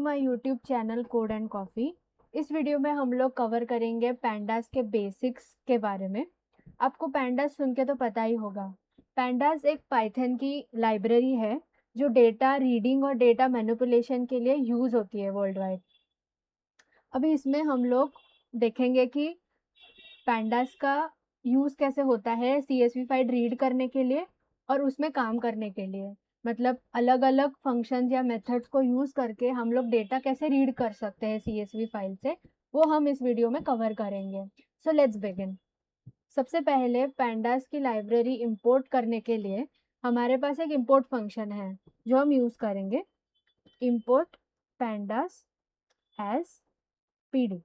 My YouTube channel code and coffee. इस video में हम लोग कवर करेंगे पैंडास के बेसिक्स के बारे में। आपको पैंडास सुन के तो पता ही होगा। पैंडास एक पाइथन की लाइब्रेरी है जो डेटा रीडिंग और डेटा मैनिपुलेशन के लिए यूज़ होती है वर्ल्ड वाइड। अभी इसमें हम लोग देखेंगे कि पैंडास का यूज़ कैसे होता है CSV फाइल रीड करने के लिए और उसमें काम करने के लिए। मतलब अलग अलग फंक्शंस या मेथड्स को यूज़ करके हम लोग डेटा कैसे रीड कर सकते हैं CSV फाइल से, वो हम इस वीडियो में कवर करेंगे। So let's begin. सबसे पहले पैंडास की लाइब्रेरी इंपोर्ट करने के लिए हमारे पास एक इंपोर्ट फंक्शन है जो हम यूज़ करेंगे, इंपोर्ट पैंडास एज PD।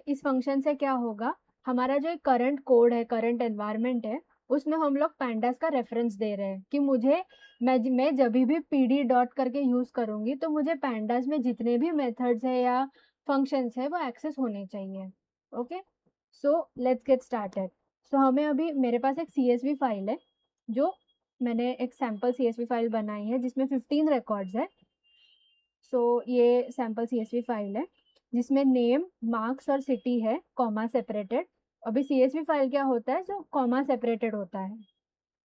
इस फंक्शन से क्या होगा, हमारा जो करंट कोड है, करंट एनवायरनमेंट है, उसमें हम लोग पैंडास का रेफरेंस दे रहे हैं कि मैं जब भी PD डॉट करके यूज़ करूँगी तो मुझे पैंडास में जितने भी मेथड्स है या फंक्शंस है वो एक्सेस होने चाहिए। Okay, so let's get started. So हमें अभी मेरे पास एक CSV फाइल है जो मैंने एक सैम्पल CSV फाइल बनाई है जिसमें 15 रिकॉर्ड्स है। सो ये सैम्पल CSV फाइल है जिसमें नेम, मार्क्स और सिटी है, कॉमा सेपरेटेड। अभी CSV फाइल क्या होता है, जो कॉमा सेपरेटेड होता है,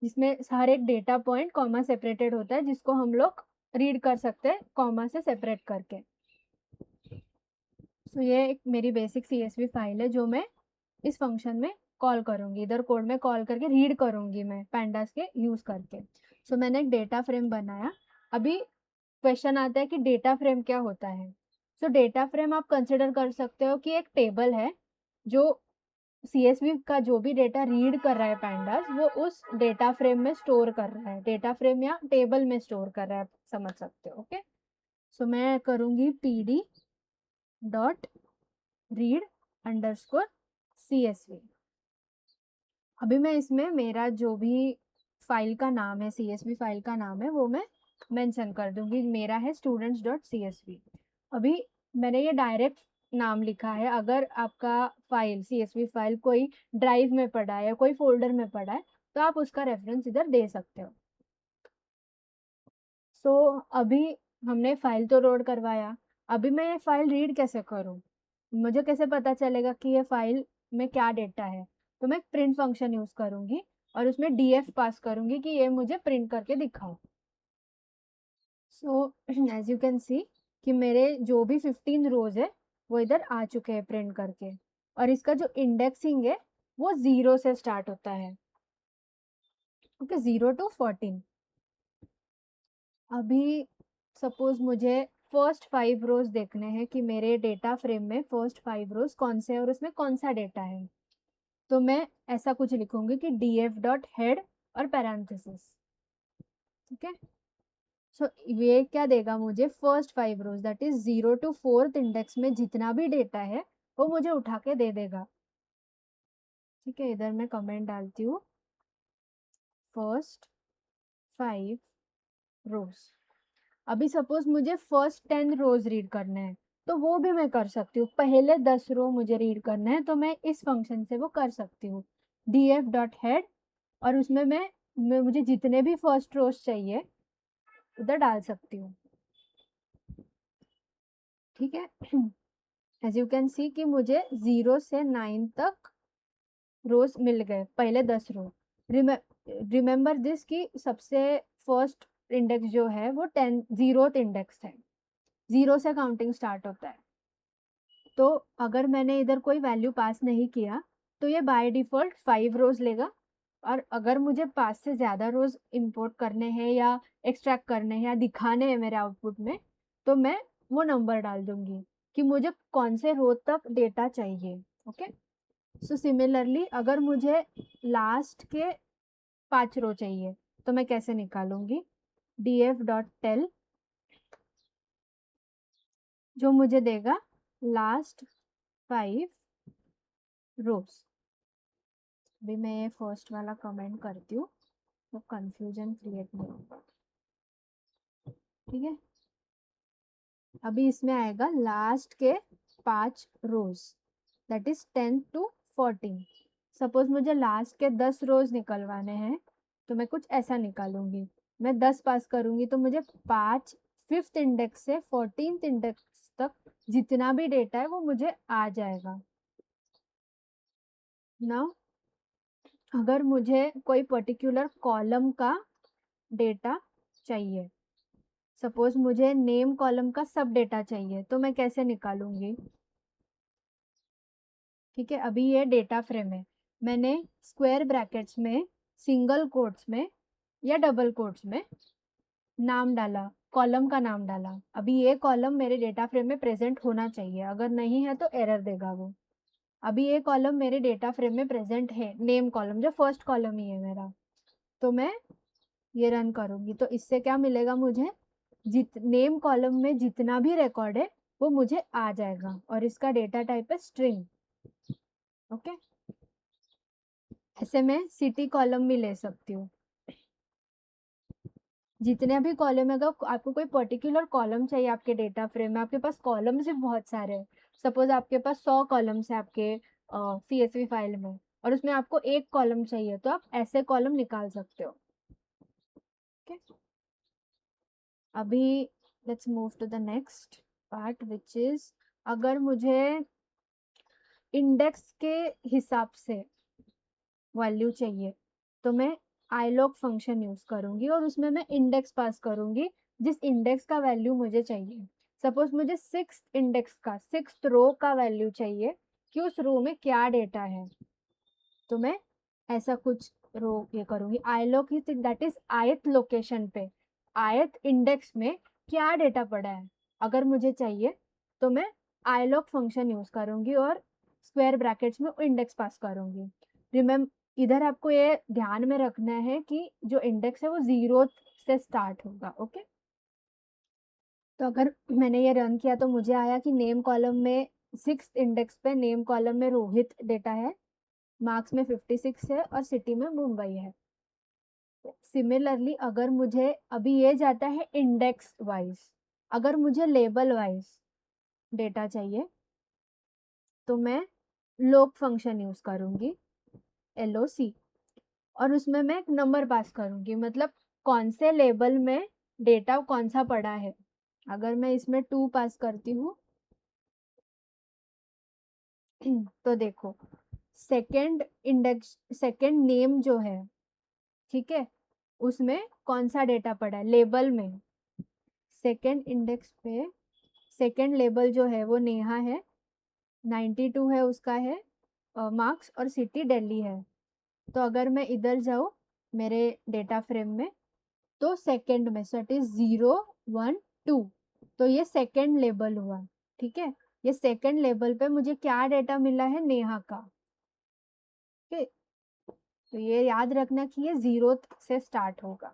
जिसमें हर एक डेटा पॉइंट कॉमा सेपरेटेड होता है जिसको हम लोग रीड कर सकते हैं कॉमा से सेपरेट करके। सो ये एक मेरी बेसिक CSV फाइल है जो मैं इस फंक्शन में कॉल करूँगी, इधर कोड में कॉल करके रीड करूँगी मैं पैंडास के यूज़ करके। सो मैंने एक डेटा फ्रेम बनाया। अभी क्वेश्चन आता है कि डेटा फ्रेम क्या होता है। सो डेटा फ्रेम आप कंसिडर कर सकते हो कि एक टेबल है जो CSV का जो भी डेटा रीड कर रहा है पैंडास, वो उस डेटा फ्रेम में स्टोर कर रहा है, डेटा फ्रेम या टेबल में स्टोर कर रहा है, आप समझ सकते हो। ओके, सो मैं करूँगी PD dot read underscore CSV। अभी मैं इसमें मेरा जो भी फाइल का नाम है, CSV फाइल का नाम है, वो मैं मेंशन कर दूंगी। मेरा है students.csv। अभी मैंने ये डायरेक्ट नाम लिखा है। अगर आपका फाइल CSV फाइल कोई ड्राइव में पड़ा है या कोई फोल्डर में पड़ा है तो आप उसका रेफरेंस इधर दे सकते हो। सो अभी हमने फाइल तो लोड करवाया। अभी मैं ये फाइल रीड कैसे करूँ, मुझे कैसे पता चलेगा कि ये फाइल में क्या डेटा है। तो मैं प्रिंट फंक्शन यूज करूंगी और उसमें DF पास करूंगी कि ये मुझे प्रिंट करके दिखाओ। So as you can see कि मेरे जो भी 15 रोज है वो इधर आ चुके हैं प्रिंट करके, और इसका जो इंडेक्सिंग है वो 0 से स्टार्ट होता है। Okay, 0 to 14। अभी सपोज मुझे फर्स्ट 5 रोज देखने हैं कि मेरे डेटा फ्रेम में फर्स्ट 5 रोज कौन से है और उसमें कौन सा डेटा है। तो मैं ऐसा कुछ लिखूंगी कि DF डॉट हेड और पैरेंथेसिस। ठीक है, सो ये क्या देगा मुझे, first 5 rows that is 0 to 4th index में जितना भी डेटा है वो मुझे उठा के दे देगा। ठीक है, इधर मैं कमेंट डालती हूँ, फर्स्ट 5 रोज। अभी सपोज मुझे फर्स्ट 10 रोज रीड करना है तो वो भी मैं कर सकती हूँ। पहले 10 रो मुझे रीड करना है तो मैं इस फंक्शन से वो कर सकती हूँ, DF डॉट हेड, और उसमें मैं मुझे जितने भी फर्स्ट रोज चाहिए उधर डाल सकती हूँ। ठीक है, एज यू कैन सी कि मुझे 0 से 9 तक रोज मिल गए, पहले 10 रो। रिमेंबर दिस कि सबसे फर्स्ट इंडेक्स जो है वो 0th इंडेक्स है, 0 से काउंटिंग स्टार्ट होता है। तो अगर मैंने इधर कोई वैल्यू पास नहीं किया तो ये बाय डिफॉल्ट 5 रोज लेगा, और अगर मुझे 5 से ज़्यादा रोज इंपोर्ट करने हैं या एक्सट्रैक्ट करने हैं या दिखाने हैं मेरे आउटपुट में, तो मैं वो नंबर डाल दूंगी कि मुझे कौन से रो तक डेटा चाहिए। ओके, सो सिमिलरली अगर मुझे लास्ट के 5 रो चाहिए तो मैं कैसे निकालूंगी, DF डॉट टेल जो मुझे देगा लास्ट 5 रोज। अभी मैं ये फर्स्ट वाला कमेंट करती हूँ तो कंफ्यूजन क्रिएट नहीं होगा। ठीक है, अभी इसमें आएगा लास्ट के 5 rows that is 10 to 14। Suppose मुझे लास्ट के 10 रोज निकलवाने हैं तो मैं कुछ ऐसा निकालूंगी, मैं 10 पास करूंगी तो मुझे 5 5th इंडेक्स से 14th इंडेक्स तक जितना भी डेटा है वो मुझे आ जाएगा ना। अगर मुझे कोई पर्टिकुलर कॉलम का डेटा चाहिए, सपोज मुझे नेम कॉलम का सब डेटा चाहिए, तो मैं कैसे निकालूंगी? ठीक है, अभी ये डेटा फ्रेम है, मैंने स्क्वायर ब्रैकेट्स में, सिंगल कोट्स में या डबल कोट्स में नाम डाला, कॉलम का नाम डाला। अभी ये कॉलम मेरे डेटा फ्रेम में प्रेजेंट होना चाहिए, अगर नहीं है तो एरर देगा वो। अभी ये कॉलम मेरे डेटा फ्रेम में प्रेजेंट है, नेम कॉलम जो फर्स्ट कॉलम ही है मेरा, तो मैं ये रन करूंगी तो इससे क्या मिलेगा मुझे? नेम कॉलम में जितना भी रिकॉर्ड है वो मुझे आ जाएगा, और इसका डेटा टाइप है स्ट्रिंग। ओके, ऐसे मैं सिटी कॉलम भी ले सकती हूँ। जितने भी कॉलम है, अगर आपको कोई पर्टिकुलर कॉलम चाहिए आपके डेटा फ्रेम में, आपके पास कॉलम्स भी बहुत सारे हैं, सपोज आपके पास 100 कॉलम्स है आपके CSV फाइल में, और उसमें आपको एक कॉलम चाहिए, तो आप ऐसे कॉलम निकाल सकते हो। ओके, अभी let's move to the next part which is, अगर मुझे इंडेक्स के हिसाब से वैल्यू चाहिए तो मैं iLog फंक्शन यूज करूंगी, और उसमें मैं इंडेक्स पास करूंगी जिस इंडेक्स का वैल्यू मुझे चाहिए। सपोज मुझे 6th इंडेक्स का 6th रो का वैल्यू चाहिए कि उस रो में क्या डेटा है, तो मैं ऐसा कुछ रो ये करूंगी। iLog that is ith location पे, ith इंडेक्स में क्या डेटा पड़ा है अगर मुझे चाहिए, तो मैं iLog फंक्शन यूज करूंगी और स्क्वायर ब्रैकेट्स में इंडेक्स पास करूंगी। रिमेम्बर, इधर आपको ये ध्यान में रखना है कि जो इंडेक्स है वो 0 से स्टार्ट होगा। ओके, तो अगर मैंने ये रन किया तो मुझे आया कि नेम कॉलम में 6th इंडेक्स पे नेम कॉलम में रोहित डेटा है, मार्क्स में 56 है और सिटी में मुंबई है। सिमिलरली अगर मुझे, अभी ये जाता है इंडेक्स वाइज, अगर मुझे लेबल वाइज डेटा चाहिए तो मैं लोग फंक्शन यूज करूंगी, LOC, और उसमें मैं एक नंबर पास करूंगी, मतलब कौन से लेबल में डेटा कौन सा पड़ा है। अगर मैं इसमें 2 पास करती हूँ तो देखो सेकंड इंडेक्स, सेकंड नेम जो है, ठीक है, उसमें कौन सा डेटा पड़ा है लेबल में। सेकंड इंडेक्स पे सेकंड लेबल जो है वो नेहा है, 92 है उसका है मार्क्स, और सिटी दिल्ली है। तो अगर मैं इधर जाऊँ मेरे डेटा फ्रेम में, तो सेकंड में, सो इट इज 0 1 2, तो ये सेकंड लेबल हुआ। ठीक है, ये सेकंड लेबल पे मुझे क्या डेटा मिला है? नेहा का। ठीक है, तो ये याद रखना कि ये 0 से स्टार्ट होगा।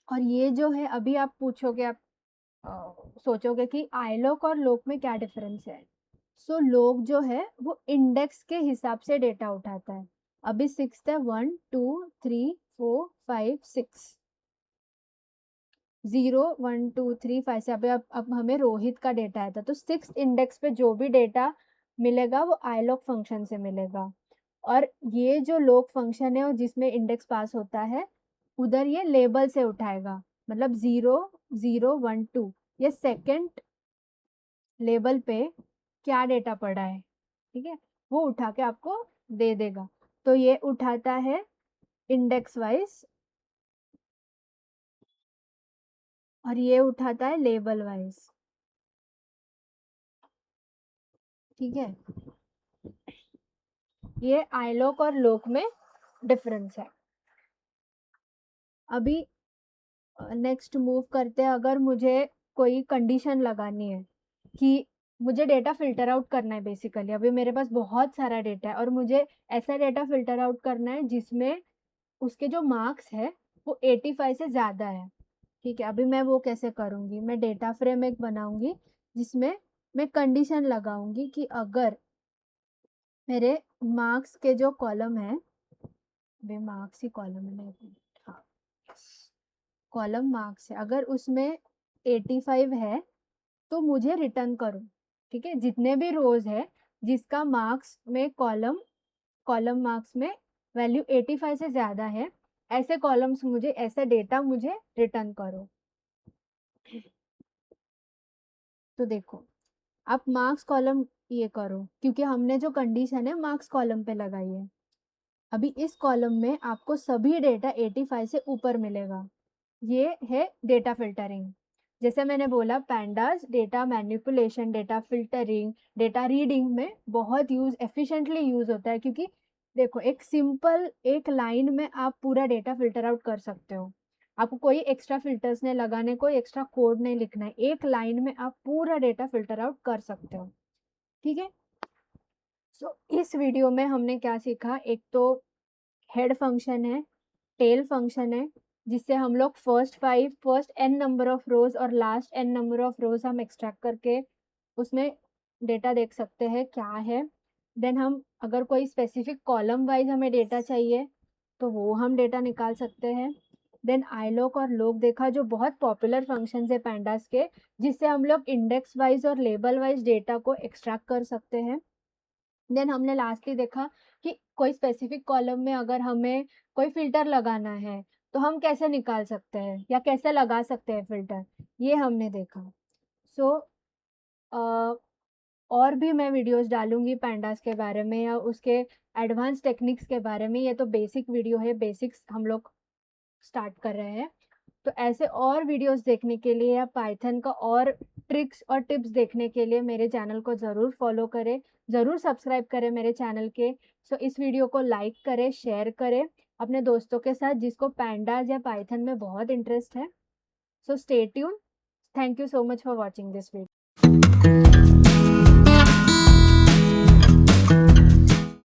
और ये जो है, अभी आप पूछोगे, आप सोचोगे कि iLog और log में क्या डिफरेंस है। सो log जो है वो इंडेक्स के हिसाब से डेटा उठाता है। अभी 6th है, 1 2 3 4 5 6, 0 1 2 3 5 से अभी अब हमें रोहित का डेटा आया था, तो 6th इंडेक्स पे जो भी डेटा मिलेगा वो iLog फंक्शन से मिलेगा। और ये जो log फंक्शन है और जिसमें इंडेक्स पास होता है, उधर ये लेबल से उठाएगा, मतलब 0 0 1 2, ये सेकंड लेबल पे क्या डेटा पड़ा है, ठीक है, वो उठा के आपको दे देगा। तो ये उठाता है इंडेक्स वाइज और ये उठाता है लेबल वाइज। ठीक है, ये iLog और log में डिफरेंस है। अभी नेक्स्ट मूव करते हैं। अगर मुझे कोई कंडीशन लगानी है कि मुझे डेटा फिल्टर आउट करना है, बेसिकली अभी मेरे पास बहुत सारा डेटा है और मुझे ऐसा डेटा फिल्टर आउट करना है जिसमें उसके जो मार्क्स है वो 85 से ज़्यादा है। ठीक है, अभी मैं वो कैसे करूँगी? मैं डेटा फ्रेम एक बनाऊंगी जिसमें मैं कंडीशन लगाऊंगी कि अगर मेरे मार्क्स के जो कॉलम है, वे मार्क्स ही कॉलम है, हाँ, कॉलम मार्क्स है, अगर उसमें 85 है तो मुझे रिटर्न करो। ठीक है, जितने भी रोज है जिसका मार्क्स में कॉलम मार्क्स में वैल्यू 85 से ज्यादा है, ऐसे कॉलम्स मुझे, ऐसा डेटा मुझे रिटर्न करो। तो देखो, आप मार्क्स कॉलम ये करो, क्योंकि हमने जो कंडीशन है मार्क्स कॉलम पे लगाई है। अभी इस कॉलम में आपको सभी डेटा 85 से ऊपर मिलेगा। ये है डेटा फिल्टरिंग। जैसे मैंने बोला, pandas data manipulation, data filtering, data reading में बहुत एफिशिएंटली यूज होता है, क्योंकि देखो, एक सिंपल एक लाइन में आप पूरा डेटा फिल्टर आउट कर सकते हो। आपको कोई एक्स्ट्रा फिल्टर्स नहीं लगाने, कोई एक्स्ट्रा कोड नहीं लिखना है, एक लाइन में आप पूरा डेटा फिल्टर आउट कर सकते हो। ठीक है। सो इस वीडियो में हमने क्या सीखा, एक तो हेड फंक्शन है, टेल फंक्शन है, जिससे हम लोग first n number of rows और last n number of rows हम एक्सट्रैक्ट करके उसमें डेटा देख सकते हैं क्या है। देन हम अगर कोई स्पेसिफिक कॉलम वाइज हमें डेटा चाहिए तो वो हम डेटा निकाल सकते हैं। देन आईलॉक और लॉग देखा, जो बहुत पॉपुलर फंक्शंस है पैंडास के, जिससे हम लोग इंडेक्स वाइज और लेबल वाइज डेटा को एक्सट्रैक्ट कर सकते हैं। देन हमने लास्टली देखा कि कोई स्पेसिफिक कॉलम में अगर हमें कोई फिल्टर लगाना है तो हम कैसे निकाल सकते हैं या कैसे लगा सकते हैं फिल्टर, ये हमने देखा। सो और भी मैं वीडियोस डालूंगी पैंडास के बारे में या उसके एडवांस टेक्निक्स के बारे में। ये तो बेसिक वीडियो है, बेसिक्स हम लोग स्टार्ट कर रहे हैं। तो ऐसे और वीडियोस देखने के लिए या पाइथन का और ट्रिक्स और टिप्स देखने के लिए मेरे चैनल को ज़रूर फॉलो करें, ज़रूर सब्सक्राइब करें मेरे चैनल के। सो इस वीडियो को लाइक करें, शेयर करें अपने दोस्तों के साथ जिसको पैंडास या पाइथन में बहुत इंटरेस्ट है। So stay tune. Thank you so much for watching this video.